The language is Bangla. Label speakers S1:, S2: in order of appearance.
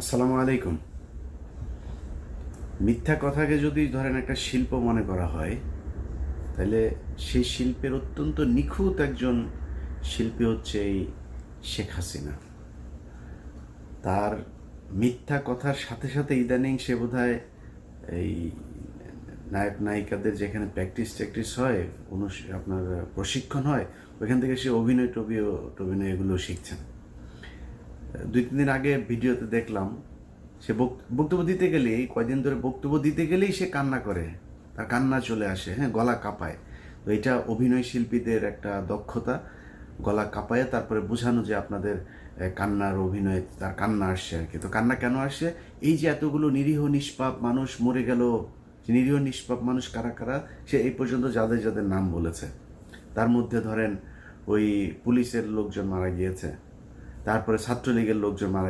S1: আসসালামু আলাইকুম। মিথ্যা কথাকে যদি ধরেন একটা শিল্প মনে করা হয়, তাহলে সেই শিল্পের অত্যন্ত নিখুঁত একজন শিল্পী হচ্ছে এই শেখ হাসিনা। তার মিথ্যা কথার সাথে সাথে ইদানিং সে বোধহয় এই নায়ক নায়িকাদের যেখানে প্র্যাকটিস হয়, আপনার প্রশিক্ষণ হয়, ওইখান থেকে সে অভিনয় এগুলো শিখছেন। 2-3 দিন আগে ভিডিওতে দেখলাম সে বক্তব্য দিতে গেলেই, কয়দিন ধরে বক্তব্য দিতে গেলেই সে কান্না করে, তার কান্না চলে আসে, হ্যাঁ, গলা কাঁপায়। তো এটা অভিনয় শিল্পীদের একটা দক্ষতা, গলা কাঁপায় তারপরে বোঝানো যে আপনাদের কান্নার অভিনয়, তার কান্না আসছে আর কি। তো কান্না কেন আসছে? এই যে এতগুলো নিরীহ নিষ্পাপ মানুষ মরে গেল, নিরীহ নিষ্পাপ মানুষ কারা কারা, সে এই পর্যন্ত যাদের যাদের নাম বলেছে, তার মধ্যে ধরেন ওই পুলিশের লোকজন মারা গিয়েছে, তারপরে ছাত্রলীগের লোকজন মারা